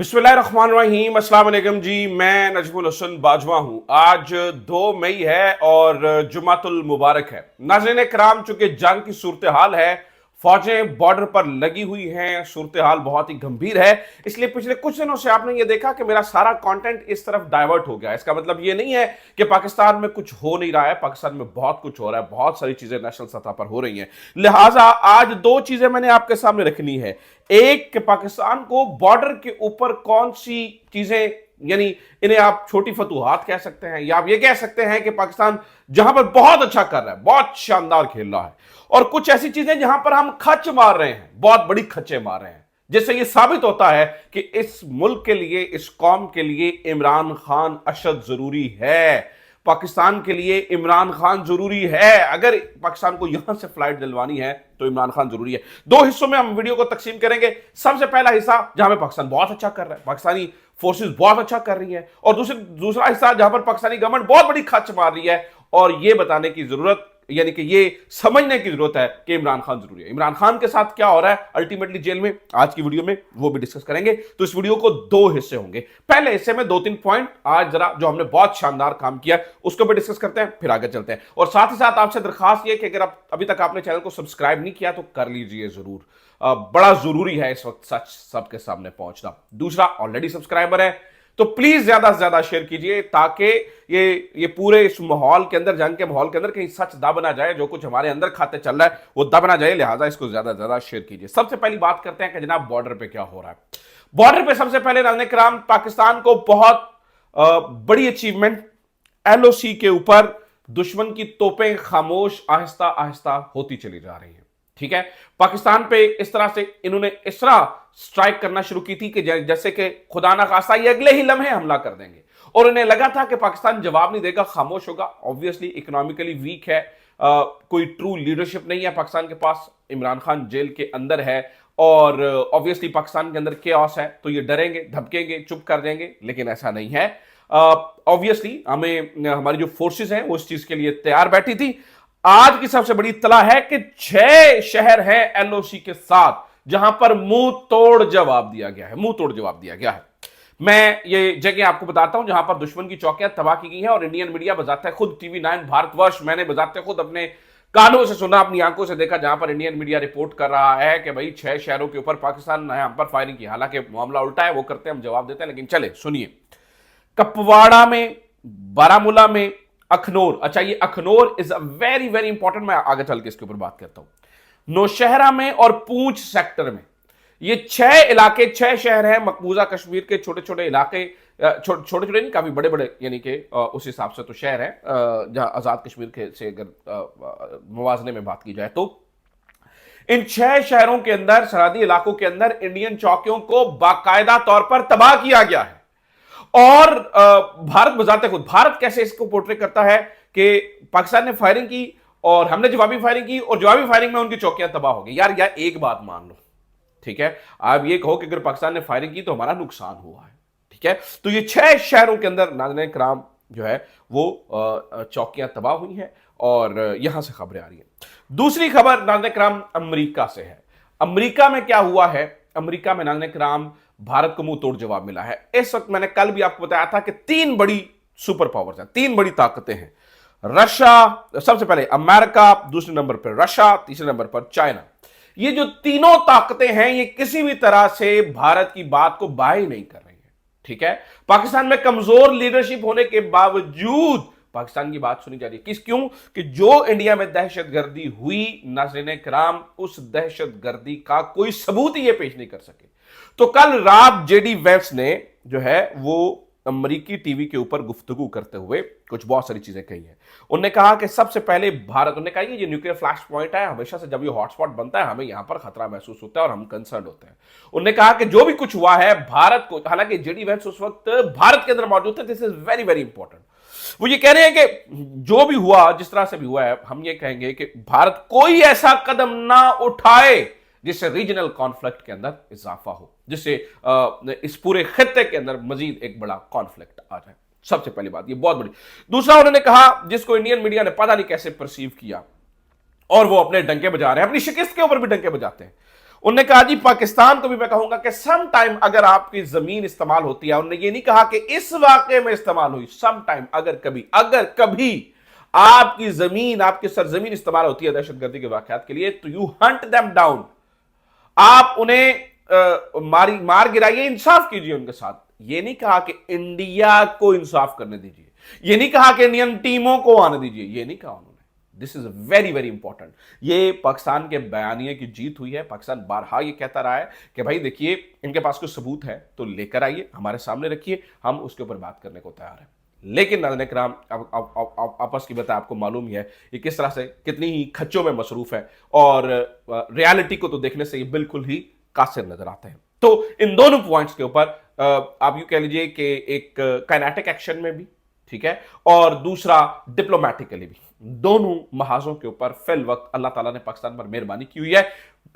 बिस्मिल्लाहिर्रहमानिर्रहीम, अस्सलाम वालेकुम जी। मैं नजमुल हसन बाजवा हूं। आज 2 मई है और जुमातुल मुबारक है। नाज़रीन कराम, चूंकि जंग की सूरत हाल है, फौजें बॉर्डर पर लगी हुई हैं, सूरत हाल बहुत ही गंभीर है, इसलिए पिछले कुछ दिनों से आपने ये देखा कि मेरा सारा कंटेंट इस तरफ डाइवर्ट हो गया। इसका मतलब ये नहीं है कि पाकिस्तान में कुछ हो नहीं रहा है, पाकिस्तान में बहुत कुछ हो रहा है, बहुत सारी चीजें नेशनल सतह पर हो रही हैं। लिहाजा आज 2 चीजें मैंने आपके सामने रखनी है। एक कि पाकिस्तान को बॉर्डर के ऊपर कौन सी चीजें, यानी इन्हें आप छोटी फतूहात कह सकते हैं, या आप ये कह सकते हैं कि पाकिस्तान जहां पर बहुत अच्छा कर रहा है, बहुत शानदार खेल रहा है, और कुछ ऐसी चीजें जहां पर हम खच मार रहे हैं, बहुत बड़ी खच्चे मार रहे हैं, जिससे यह साबित होता है कि इस मुल्क के लिए, इस कौम के लिए इमरान खान अशद जरूरी है। पाकिस्तान के लिए इमरान खान जरूरी है। अगर पाकिस्तान को यहां से फ्लाइट दिलवानी है तो इमरान खान जरूरी है। 2 हिस्सों में हम वीडियो को तकसीम करेंगे। सबसे पहला हिस्सा जहां में पाकिस्तान बहुत अच्छा कर रहा है, पाकिस्तानी फोर्सेस बहुत अच्छा कर रही है, और दूसरा हिस्सा जहां पर पाकिस्तानी गवर्नमेंट बहुत बड़ी खच मार रही है, और यह बताने की जरूरत, यानी कि ये समझने की जरूरत है कि इमरान खान जरूरी है। इमरान खान के साथ क्या हो रहा है अल्टीमेटली जेल में, आज की वीडियो में वो भी डिस्कस करेंगे। तो इस वीडियो को 2 हिस्से होंगे। पहले हिस्से में 2-3 पॉइंट आज जरा जो हमने बहुत शानदार काम किया उसको भी डिस्कस करते हैं, फिर आगे चलते हैं। और साथ ही साथ आपसे दरखास्त ये कि अगर आप अभी तक आपने चैनल को सब्सक्राइब नहीं किया तो कर लीजिए जरूर। बड़ा जरूरी है इस वक्त सच सबके सामने पहुंचना। दूसरा, ऑलरेडी सब्सक्राइबर है तो प्लीज ज्यादा से ज्यादा शेयर कीजिए, ताकि ये पूरे इस माहौल के अंदर, जंग के माहौल के अंदर कहीं सच दब ना जाए, जो कुछ हमारे अंदर खाते चल रहा है वो दब ना जाए। लिहाजा इसको ज्यादा से ज्यादा शेयर कीजिए। सबसे पहली बात करते हैं कि जनाब बॉर्डर पे क्या हो रहा है। बॉर्डर पे सबसे पहले नाज़रीन किराम, पाकिस्तान को बहुत बड़ी अचीवमेंट, एलओसी के ऊपर दुश्मन की तोपें खामोश आहिस्ता आहिस्ता होती चली जा रही हैं। ठीक है, पाकिस्तान पे इस तरह से इन्होंने इस तरह स्ट्राइक करना शुरू की थी कि जैसे कि खुदा ना खास्ता ये अगले ही लम्हे हमला कर देंगे, और इन्हें लगा था कि पाकिस्तान जवाब नहीं देगा, खामोश होगा। ऑब्वियसली इकोनॉमिकली वीक है, कोई ट्रू लीडरशिप नहीं है पाकिस्तान के पास, इमरान खान जेल के अंदर है, और ऑब्वियसली पाकिस्तान के अंदर केओस है, तो ये डरेंगे, धमकेंगे, चुप कर देंगे, लेकिन ऐसा नहीं है। ऑब्वियसली हमारी जो फोर्सेस हैं वो इस चीज के लिए तैयार बैठी थी। आज की सबसे बड़ी इत्तला है कि 6 शहर हैं एलओसी के साथ जहां पर मुंह तोड़ जवाब दिया गया है, मुंह तोड़ जवाब दिया गया है। मैं ये जगह आपको बताता हूं जहां पर दुश्मन की चौकियां तबाह की गई हैं, और इंडियन मीडिया बजाता है खुद, TV9 भारतवर्ष, मैंने बजाते खुद अपने कानों से सुना, अपनी आंखों से देखा, जहां पर इंडियन मीडिया रिपोर्ट कर रहा है कि भाई 6 शहरों के ऊपर पाकिस्तान ने हम पर फायरिंग की। हालांकि मामला उल्टा है, वो करते हैं हम जवाब देते हैं, लेकिन चले सुनिए। कपवाड़ा में, बारामूला में, अखनौर, अच्छा ये Akhnoor is a very very important, मैं आगे चल के इसके ऊपर बात करता हूं। नौशहरा में और पूंछ सेक्टर में, ये 6 इलाके, 6 शहर हैं मकबूजा कश्मीर के, छोटे छोटे इलाके, छोटे छोटे नहीं, काफी बड़े बड़े, यानी कि उस हिसाब से तो शहर है जहां आजाद कश्मीर के से अगर मुवाजने में बात की जाए तो इन 6 शहरों के अंदर, सरहदी इलाकों के अंदर इंडियन चौकियों को बाकायदा तौर पर तबाह किया गया है। और भारत बजाते खुद, भारत कैसे इसको पोर्ट्रे करता है कि पाकिस्तान ने फायरिंग की और हमने जवाबी फायरिंग की, और जवाबी फायरिंग में उनकी चौकियां तबाह हो गई। यार एक बात मान लो, ठीक है, आप ये कहो कि अगर पाकिस्तान ने फायरिंग की तो हमारा नुकसान हुआ है, ठीक है, तो ये 6 शहरों के अंदर नाज़रीन किराम जो है वो चौकियां तबाह हुई हैं, और यहां से खबरें आ रही हैं। दूसरी खबर नाज़रीन किराम अमेरिका से है। अमेरिका में क्या हुआ है? अमेरिका में नाज़रीन किराम भारत को मुंह तोड़ जवाब मिला है। इस वक्त मैंने कल भी आपको बताया था कि 3 बड़ी सुपर पावर्स हैं, 3 बड़ी ताकतें हैं। रशिया सबसे पहले, अमेरिका दूसरे नंबर पर, रशिया तीसरे नंबर पर, चाइना। ये जो तीनों ताकतें हैं ये किसी भी तरह से भारत की बात को बाय नहीं कर रही है। ठीक है, पाकिस्तान में कमजोर लीडरशिप होने के बावजूद पाकिस्तान की बात सुनी जा रही है। क्यों? कि जो इंडिया में दहशतगर्दी हुई, नाज़रीन किराम, उस दहशतगर्दी का कोई सबूत ही ये पेश नहीं कर सके। तो कल रात जेडी वेंस ने जो है वो अमेरिकी टीवी के ऊपर गुफ्तगू करते हुए कुछ बहुत सारी चीजें कही हैं। उन्होंने कहा कि सबसे पहले भारत, उन्होंने कहा ये न्यूक्लियर फ्लैश पॉइंट है, हमेशा से जब ये हॉटस्पॉट बनता है हमें यहां पर खतरा महसूस होता है और हम कंसर्न होते हैं। उन्होंने कहा कि जो भी कुछ हुआ है भारत को, हालांकि जेडी वेंस उस वक्त भारत के अंदर मौजूद थे, this is very very important. वो ये कह रहे हैं कि जो भी हुआ, जिस तरह से भी हुआ है, हम ये कहेंगे कि भारत कोई ऐसा कदम ना उठाए जिससे रीजनल कॉन्फ्लिक्ट के अंदर इजाफा हो, जिससे इस पूरे खित्ते के अंदर मजीद एक बड़ा कॉन्फ्लिक्ट आ जाए। सबसे पहली बात ये बहुत बड़ी। दूसरा उन्होंने कहा, जिसको इंडियन मीडिया ने पता नहीं कैसे परसीव किया, और वो अपने डंके बजा रहे हैं, अपनी शिकस्त के ऊपर भी डंके बजाते हैं। उन्होंने कहा जी पाकिस्तान को भी मैं कहूंगा कि सम टाइम अगर आपकी जमीन इस्तेमाल होती है, उन्होंने ये नहीं कहा कि इस वाकये में इस्तेमाल हुई, सम टाइम अगर कभी आपकी जमीन, आपकी सरजमीन इस्तेमाल होती है दहशतगर्दी के वाकयात के लिए, तो यू हंट देम डाउन, आप उन्हें मार गिराइए, इंसाफ कीजिए उनके साथ। ये नहीं कहा कि इंडिया को इंसाफ करने दीजिए, ये नहीं कहा कि इंडियन टीमों को आने दीजिए, ये नहीं कहा उन्होंने। This is very very important. ये पाकिस्तान के बयानिए की जीत हुई है। पाकिस्तान बारहा ये कहता रहा है कि भाई देखिए, इनके पास कोई सबूत है तो लेकर आइए, हमारे सामने रखिए, हम उसके ऊपर बात करने को तैयार हैं। लेकिन नाज़रीन किराम, अब आपस की बात आपको मालूम ही है ये किस तरह से कितनी ही खच्चों में मसरूफ है, और रियलिटी को तो देखने से ये बिल्कुल ही कासिर नजर आते हैं। तो इन दोनों पॉइंट्स के ऊपर आप यूं कह लीजिए कि एक काइनेटिक एक्शन में भी, ठीक है, और दूसरा डिप्लोमेटिकली भी, दोनों महाजों के ऊपर फिल वक्त अल्लाह ताला ने पाकिस्तान पर मेहरबानी की हुई है।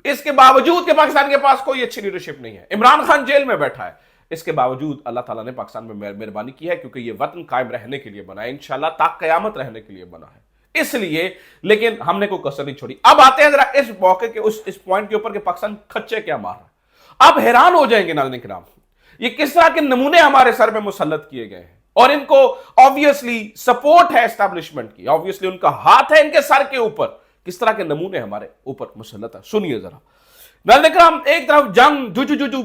इसके बावजूद कि पाकिस्तान के पास कोई अच्छी लीडरशिप नहीं है, इमरान खान जेल में बैठा है, इसके बावजूद अल्लाह ताला ने पाकिस्तान में मेहरबानी की है, क्योंकि यह वतन कायम रहने के लिए बना है, इंशाल्लाह ता कयामत रहने के लिए बना है, इसलिए। लेकिन हमने कोई कसर नहीं छोड़ी। अब आते हैं जरा इस मौके के इस पॉइंट के ऊपर कि पाकिस्तान खच्चे क्या मार रहा है। आप हैरान हो जाएंगे नाज़रीन किराम, ये किस तरह के नमूने हमारे सर में मुसल्लत किए गए हैं, और इनको ऑब्वियसली सपोर्ट है एस्टैब्लिशमेंट की, ऑब्वियसली उनका हाथ है इनके सर के ऊपर, किस तरह के नमूने हमारे ऊपर मुसल्लत है। सुनिए जरा नाज़रीन किराम, एक तरफ जंग जुजू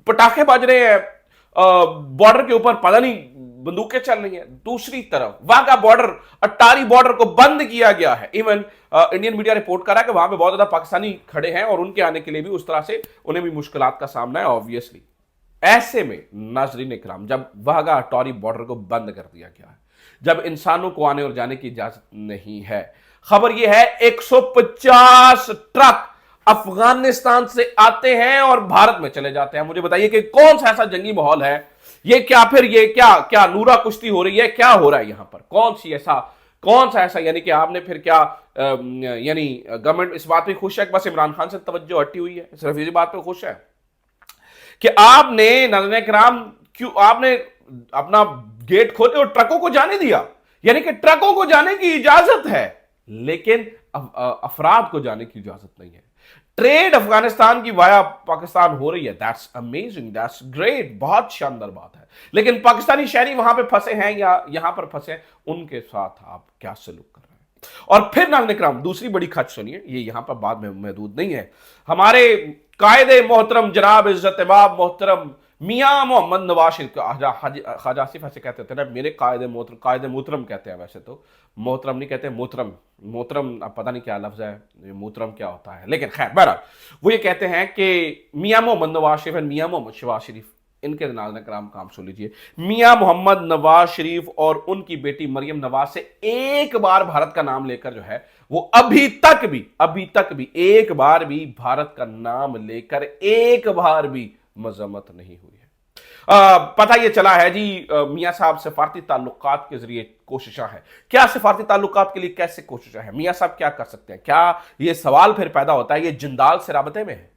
पटाखे बज रहे हैं, बॉर्डर के ऊपर पता नहीं बंदूकें चल रही हैं, दूसरी तरफ वाघा बॉर्डर, अटारी बॉर्डर को बंद किया गया है। इवन इंडियन मीडिया रिपोर्ट कर रहा है कि वहां पे बहुत ज्यादा पाकिस्तानी खड़े हैं, और उनके आने के लिए भी उस तरह से उन्हें भी मुश्किलात का सामना है ऑब्वियसली। ऐसे में नाज़रीन इकराम, जब वाघा अटारी बॉर्डर को बंद कर दिया गया है, जब इंसानों को आने और जाने की इजाजत नहीं है, खबर यह है 150 ट्रक अफगानिस्तान से आते हैं और भारत में चले जाते हैं। मुझे बताइए कि कौन सा ऐसा जंगी माहौल है, ये क्या फिर ये क्या नूरा कुश्ती हो रही है, क्या हो रहा है यहां पर, कौन सा ऐसा, यानी कि आपने फिर क्या यानी गवर्नमेंट इस बात पे खुश है कि बस इमरान खान से तवज्जो हटी हुई है, सिर्फ इसी बात पे खुश है कि आपने नाज़रीन किराम क्यों आपने अपना गेट खोले और ट्रकों को जाने दिया, यानी कि ट्रकों को जाने की इजाजत है लेकिन अफराद को जाने की इजाजत नहीं है। ट्रेड अफगानिस्तान की वाया पाकिस्तान हो रही है, दैट्स अमेजिंग, दैट्स ग्रेट, बहुत शानदार बात है। लेकिन पाकिस्तानी शहरी वहां पे फंसे हैं या यहां पर फंसे हैं, उनके साथ आप क्या सलूक कर रहे हैं। और फिर नाज़रीन किराम दूसरी बड़ी खच सुनिए, ये यहां पर बाद में महदूद नहीं है। हमारे कायदे मोहतरम जनाब इज्जत बाब मोहतरम मियां मोहम्मद नवाज शरीफ, ख्वाजा आसिफ ऐसे कहते थे ना, मेरे कायदे मोहतरम कहते हैं, वैसे तो मोहतरम नहीं कहते, मोहतरम अब पता नहीं क्या लफ्ज है, मोहतरम क्या होता है, लेकिन खैर बहरहाल वो ये कहते हैं कि मियां मोहम्मद नवाज शरीफ और मियां मोहम्मद शहबाज शरीफ, इनके नाज़रीन किराम काम सुन लीजिए। मियां मोहम्मद नवाज शरीफ और उनकी बेटी मरियम नवाज से एक बार भारत का नाम लेकर जो है, वो अभी तक भी एक बार भी भारत का नाम लेकर एक बार भी मजम्मत नहीं हुई है। पता यह चला है जी, मियां साहब सफारती ताल्लुकात के जरिए कोशिशें हैं। क्या सफारती ताल्लुकात के लिए कैसे कोशिशें हैं, मियां साहब क्या कर सकते हैं? क्या यह सवाल फिर पैदा होता है, ये जिंदाल से राबते में है,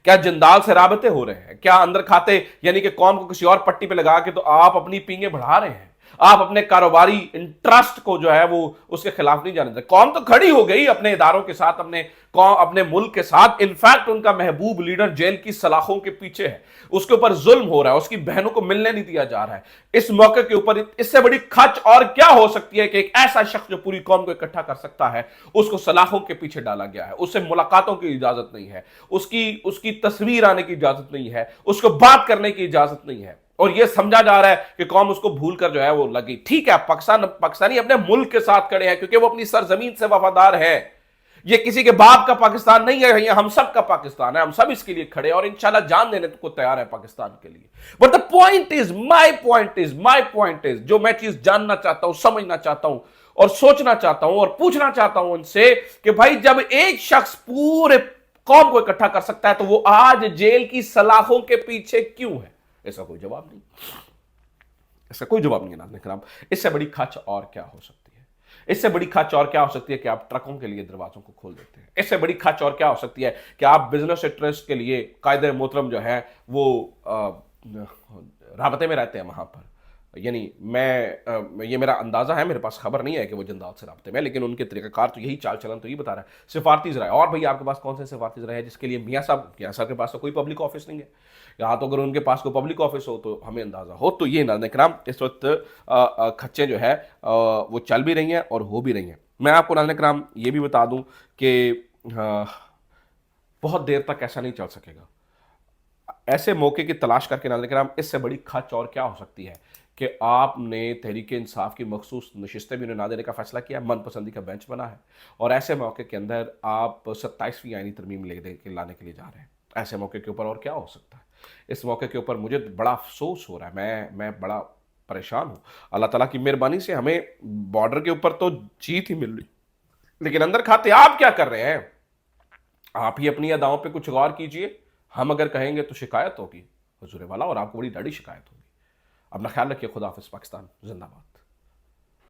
क्या जिंदाल से राबते हो रहे हैं? क्या अंदर खाते यानी कि कौम को किसी और पट्टी पे लगा के तो आप अपनी पींगे बढ़ा रहे हैं, आप अपने कारोबारी इंटरेस्ट को जो है वो उसके खिलाफ नहीं जाने देते। कौम तो खड़ी हो गई अपने इदारों के साथ, अपने मुल्क के साथ। इनफैक्ट उनका महबूब लीडर जेल की सलाखों के पीछे है, उसके ऊपर जुल्म हो रहा है, उसकी बहनों को मिलने नहीं दिया जा रहा है। इस मौके के ऊपर इससे बड़ी खच और क्या हो सकती है कि एक ऐसा शख्स जो पूरी कौम को इकट्ठा कर सकता है, उसको सलाखों के पीछे डाला गया है, उससे मुलाकातों की इजाजत नहीं है, उसकी तस्वीर आने की इजाजत नहीं है, उसको बात करने की इजाजत नहीं है, और यह समझा जा रहा है कि कौम उसको भूलकर जो है वो लगी। ठीक है, पाकिस्तानी अपने मुल्क के साथ खड़े हैं क्योंकि वो अपनी सरजमीन से वफादार है। ये किसी के बाप का पाकिस्तान नहीं है, ये हम सब का पाकिस्तान है, हम सब इसके लिए खड़े हैं और इंशाल्लाह जान देने को तैयार है पाकिस्तान के लिए। But the point is, my point is, जो मैं चीज जानना चाहता हूं, समझना चाहता हूं और सोचना चाहता हूं और पूछना चाहता हूं उनसे कि भाई जब एक शख्स पूरे कौम को इकट्ठा कर सकता है तो वो आज जेल की सलाखों के पीछे क्यों है? इसका कोई जवाब नहीं, नाज़रीन किराम। इससे बड़ी खच और क्या हो सकती है? इससे बड़ी खच और क्या हो सकती है कि आप ट्रकों के लिए दरवाजों को खोल देते हैं। इससे बड़ी खच और क्या हो सकती है कि आप बिजनेस इंटरेस्ट के लिए कायदे मोहतरम जो है वो राबते में रहते हैं वहां पर। یعنی یہ میرا اندازہ ہے، میرے پاس خبر نہیں ہے کہ وہ جندات سے رابطے میں، لیکن ان کے طریقہ کار تو یہی، چال چلن تو یہی بتا رہا ہے۔ سفارتی ذرائع، اور بھئی آپ کے پاس کون سے سفارتی ذرائع ہے جس کے لیے میاں صاحب کے پاس تو کوئی پبلک آفس نہیں ہے، یہاں تو اگر ان کے پاس کوئی پبلک آفس ہو تو ہمیں اندازہ ہو۔ تو یہ ناظرین کرام اس وقت کھچیں جو ہے وہ چل بھی رہی ہیں اور ہو بھی رہی ہیں۔ میں آپ کو ناظرین کرام یہ بھی بتا دوں کہ بہت دیر تک ایسا نہیں چل سکے گا۔ ایسے موقع کی تلاش کر کے ناظرین کرام، اس سے بڑی کھچ اور کیا ہو سکتی ہے کہ آپ نے تحریک انصاف کی مخصوص نشستیں بھی نہ دینے کا فیصلہ کیا، من پسندی کا بینچ بنا ہے، اور ایسے موقع کے اندر آپ 27ویں آئینی ترمیم لانے کے لیے جا رہے ہیں۔ ایسے موقع کے اوپر اور کیا ہو سکتا ہے؟ اس موقع کے اوپر مجھے بڑا افسوس ہو رہا ہے، میں بڑا پریشان ہوں۔ اللہ تعالیٰ کی مہربانی سے ہمیں بارڈر کے اوپر تو جیت ہی مل رہی، لیکن اندر کھاتے آپ کیا کر رہے ہیں؟ آپ ہی اپنی اداؤں پہ کچھ غور کیجئے۔ ہم اگر کہیں گے تو شکایت ہوگی حضور والا، اور آپ کو بڑی ڈاڑی شکایت ہوگی۔ اپنا خیال رکھیے، خدا حافظ، پاکستان زندہ باد۔